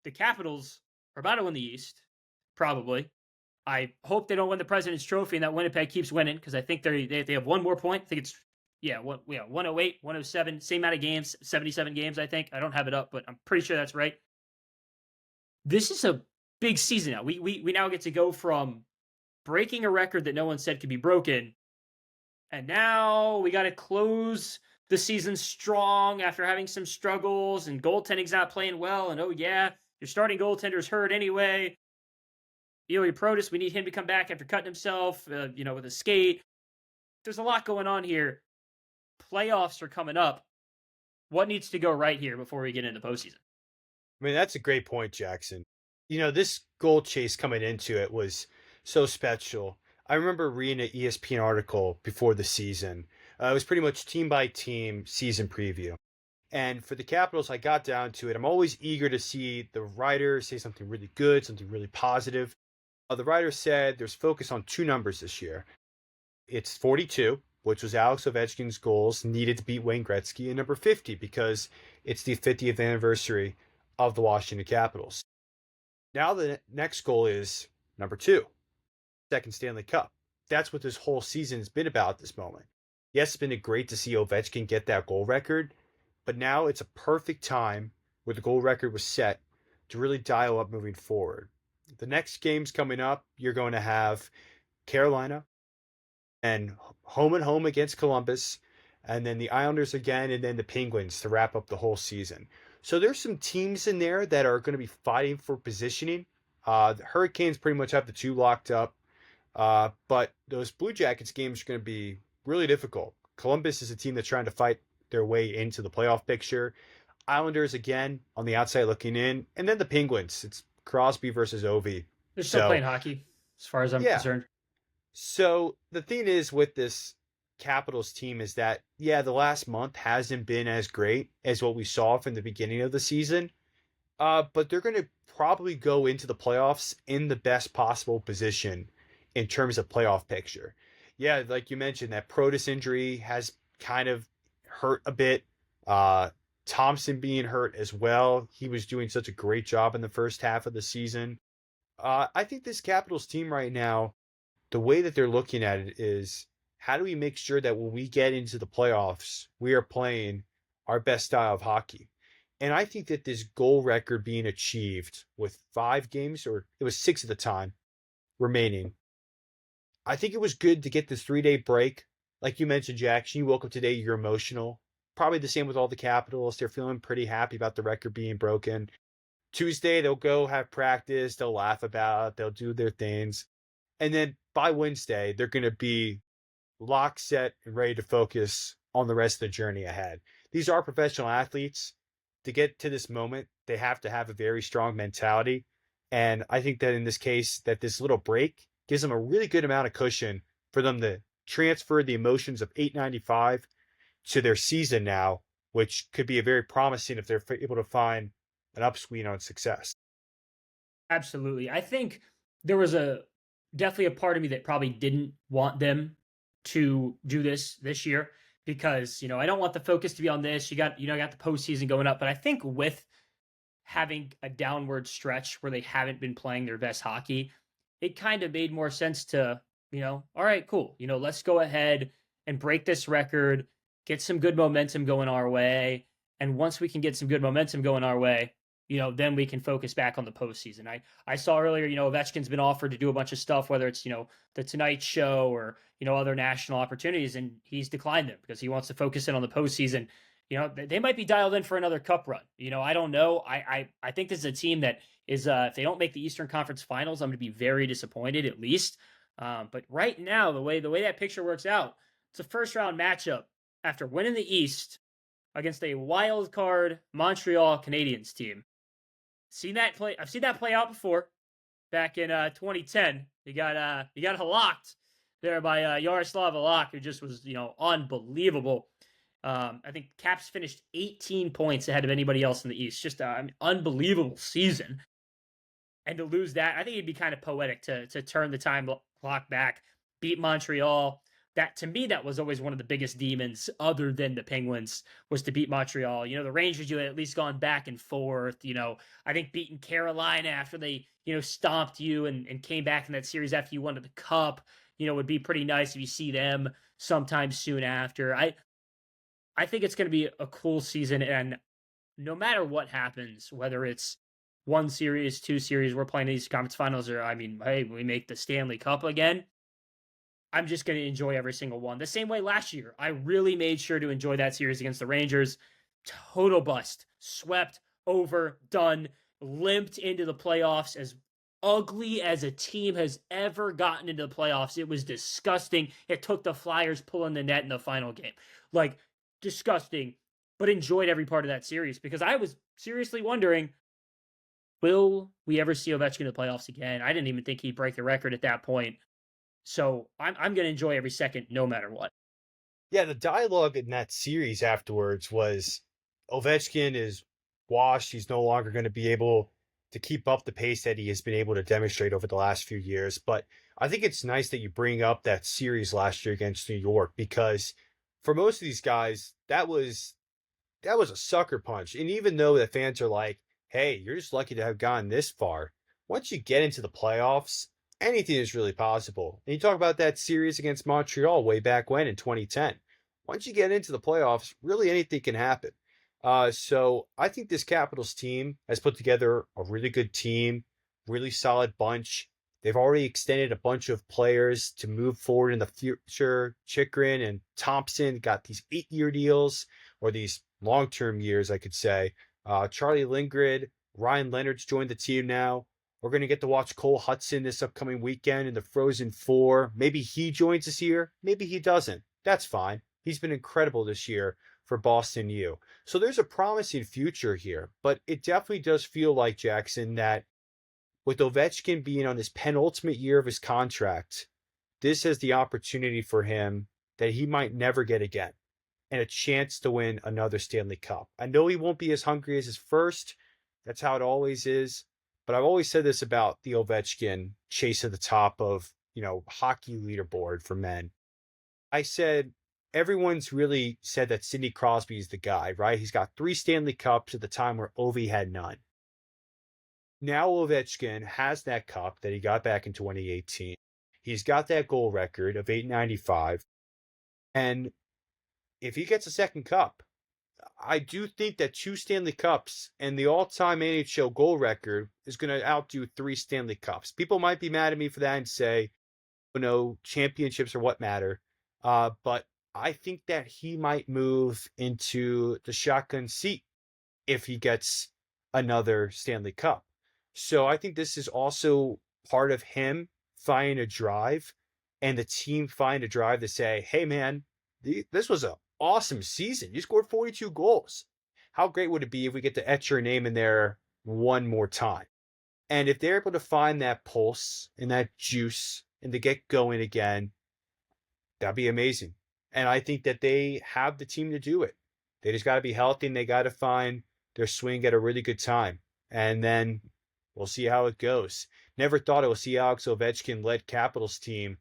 the Capitals are about to win the East, probably. I hope they don't win the President's Trophy and that Winnipeg keeps winning because I think they have one more point. I think it's 108, 107, same amount of games, 77 games. I think I don't have it up, but I'm pretty sure that's right. This is a big season now. We now get to go from breaking a record that no one said could be broken, and now we got to close the season strong after having some struggles and goaltending's not playing well. And oh yeah, your starting goaltender's hurt anyway. Ilya Protas, we need him to come back after cutting himself, with a skate. There's a lot going on here. Playoffs are coming up. What needs to go right here before we get into postseason? I mean, that's a great point, Jackson. This goal chase coming into it was so special. I remember reading an ESPN article before the season. It was pretty much team by team season preview. And for the Capitals, I got down to it. I'm always eager to see the writer say something really good, something really positive. The writer said there's focus on two numbers this year. It's 42, which was Alex Ovechkin's goals needed to beat Wayne Gretzky, and number 50 because it's the 50th anniversary of the Washington Capitals. Now the next goal is number 2, second Stanley Cup. That's what this whole season has been about at this moment. Yes, it's been great to see Ovechkin get that goal record, but now it's a perfect time where the goal record was set to really dial up moving forward. The next games coming up, you're going to have Carolina and home against Columbus, and then the Islanders again, and then the Penguins to wrap up the whole season. So there's some teams in there that are going to be fighting for positioning. The Hurricanes pretty much have the two locked up, but those Blue Jackets games are going to be really difficult. Columbus is a team that's trying to fight their way into the playoff picture. Islanders again on the outside looking in, and then the Penguins. It's Crosby versus Ovi. They're still So playing hockey, as far as I'm yeah. concerned. So the thing is with this Capitals team is that the last month hasn't been as great as what we saw from the beginning of the season. But they're going to probably go into the playoffs in the best possible position in terms of playoff picture. Yeah, like you mentioned, that Protas injury has kind of hurt a bit. Thompson being hurt as well. He was doing such a great job in the first half of the season. I think this Capitals team right now, the way that they're looking at it is, how do we make sure that when we get into the playoffs, we are playing our best style of hockey? And I think that this goal record being achieved with 5 games, or it was 6 at the time, remaining, I think it was good to get this 3-day break. Like you mentioned, Jackson, you woke up today, you're emotional. Probably the same with all the Capitals. They're feeling pretty happy about the record being broken. Tuesday, they'll go have practice. They'll laugh about it. They'll do their things. And then by Wednesday, they're going to be locked, set, and ready to focus on the rest of the journey ahead. These are professional athletes. To get to this moment, they have to have a very strong mentality. And I think that in this case, that this little break gives them a really good amount of cushion for them to transfer the emotions of 895 to their season now, which could be a very promising if they're able to find an upswing on success. Absolutely. I think there was definitely a part of me that probably didn't want them to do this year because, I don't want the focus to be on this. You got the postseason going up, but I think with having a downward stretch where they haven't been playing their best hockey, it kind of made more sense to, all right, cool. Let's go ahead and break this record, get some good momentum going our way. And once we can get some good momentum going our way, then we can focus back on the postseason. I saw earlier, Ovechkin's been offered to do a bunch of stuff, whether it's, the Tonight Show or, other national opportunities, and he's declined them because he wants to focus in on the postseason. They might be dialed in for another cup run. I don't know. I think this is a team that is, if they don't make the Eastern Conference Finals, I'm going to be very disappointed at least. But right now, the way that picture works out, it's a first round matchup after winning the East against a wild card Montreal Canadiens team. I've seen that play out before. Back in 2010, you got locked there by Yaroslav Halak, who just was unbelievable. I think Caps finished 18 points ahead of anybody else in the East. Just an unbelievable season. And to lose that, I think it'd be kind of poetic to turn the time clock back, beat Montreal. that to me, that was always one of the biggest demons other than the Penguins was to beat Montreal. The Rangers, you had at least gone back and forth. I think beating Carolina after they, stomped you and came back in that series after you won the cup, would be pretty nice if you see them sometime soon after. I think it's going to be a cool season. And no matter what happens, whether it's one series, two series, we're playing these conference finals, or I mean, hey, we make the Stanley Cup again. I'm just going to enjoy every single one. The same way last year, I really made sure to enjoy that series against the Rangers. Total bust, swept, over, done, limped into the playoffs as ugly as a team has ever gotten into the playoffs. It was disgusting. It took the Flyers pulling the net in the final game. Like, disgusting, but enjoyed every part of that series because I was seriously wondering, will we ever see Ovechkin in the playoffs again? I didn't even think he'd break the record at that point. So I'm going to enjoy every second no matter what. Yeah, the dialogue in that series afterwards was Ovechkin is washed. He's no longer going to be able to keep up the pace that he has been able to demonstrate over the last few years. But I think it's nice that you bring up that series last year against New York because for most of these guys, that was a sucker punch. And even though the fans are like, hey, you're just lucky to have gone this far, once you get into the playoffs, anything is really possible. And you talk about that series against Montreal way back when in 2010. Once you get into the playoffs, really anything can happen. So I think this Capitals team has put together a really good team, really solid bunch. They've already extended a bunch of players to move forward in the future. Chikrin and Thompson got these 8-year deals, or these long-term years, I could say. Charlie Lindgren, Ryan Leonard's joined the team now. We're going to get to watch Cole Hudson this upcoming weekend in the Frozen Four. Maybe he joins us here. Maybe he doesn't. That's fine. He's been incredible this year for Boston U. So there's a promising future here. But it definitely does feel like, Jackson, that with Ovechkin being on this penultimate year of his contract, this has the opportunity for him that he might never get again, and a chance to win another Stanley Cup. I know he won't be as hungry as his first. That's how it always is. But I've always said this about the Ovechkin chase at the top of, hockey leaderboard for men. I said everyone's really said that Sidney Crosby is the guy, right? He's got 3 Stanley Cups at the time where Ovi had none. Now Ovechkin has that cup that he got back in 2018. He's got that goal record of 895. And if he gets a second cup, I do think that 2 Stanley Cups and the all-time NHL goal record is going to outdo 3 Stanley Cups. People might be mad at me for that and say, championships are what matter. But I think that he might move into the shotgun seat if he gets another Stanley Cup. So I think this is also part of him finding a drive and the team finding a drive to say, hey, man, this was an awesome season. You scored 42 goals. How great would it be if we get to etch your name in there one more time? And if they're able to find that pulse and that juice and to get going again, that'd be amazing. And I think that they have the team to do it. They just got to be healthy and they got to find their swing at a really good time. And then we'll see how it goes. Never thought I would see Alex Ovechkin-led Capitals team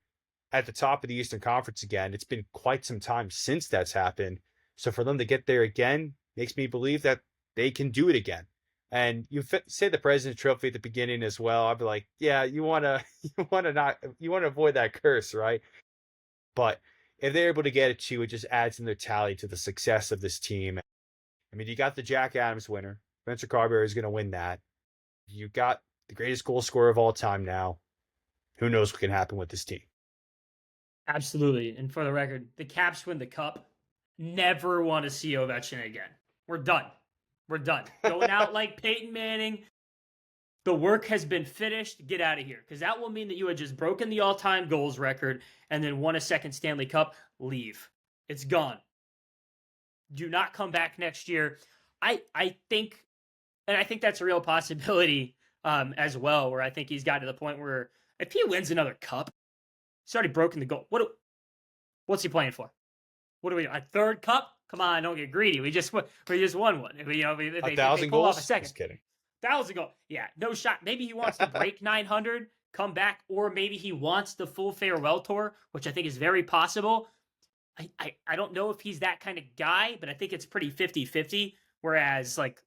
at the top of the Eastern Conference again. It's been quite some time since that's happened. So for them to get there again makes me believe that they can do it again. And you say the President's Trophy at the beginning as well. I'd be like, yeah, you want to avoid that curse, right? But if they're able to get it too, it just adds in their tally to the success of this team. I mean, you got the Jack Adams winner. Spencer Carberry is going to win that. You got the greatest goal scorer of all time now. Who knows what can happen with this team? Absolutely. And for the record, the Caps win the cup. Never want to see Ovechkin again. We're done. We're done. Going out like Peyton Manning. The work has been finished. Get out of here. Because that will mean that you had just broken the all-time goals record and then won a second Stanley Cup. Leave. It's gone. Do not come back next year. I think that's a real possibility as well, where I think he's got to the point where if he wins another cup, he's already broken the goal. What's he playing for? What do we do? A third cup? Come on, don't get greedy. We just won one. If 1,000 pull goals? off a second. Just kidding. 1,000 goals. Yeah, no shot. Maybe he wants to break 900 come back, or maybe he wants the full farewell tour, which I think is very possible. I don't know if he's that kind of guy, but I think it's pretty 50-50. Whereas, like,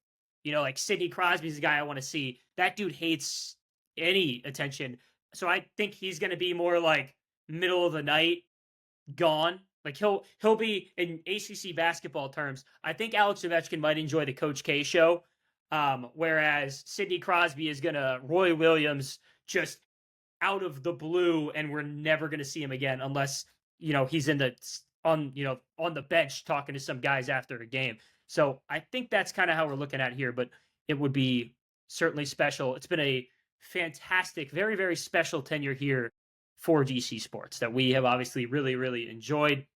like Sidney Crosby's the guy I want to see. That dude hates any attention. So I think he's going to be more like middle of the night, gone. Like he'll be in ACC basketball terms. I think Alex Ovechkin might enjoy the Coach K show, whereas Sidney Crosby is gonna Roy Williams just out of the blue, and we're never gonna see him again unless he's in the on the bench talking to some guys after a game. So I think that's kind of how we're looking at here. But it would be certainly special. It's been a fantastic, very very special tenure here for DC Sports that we have obviously really, really enjoyed.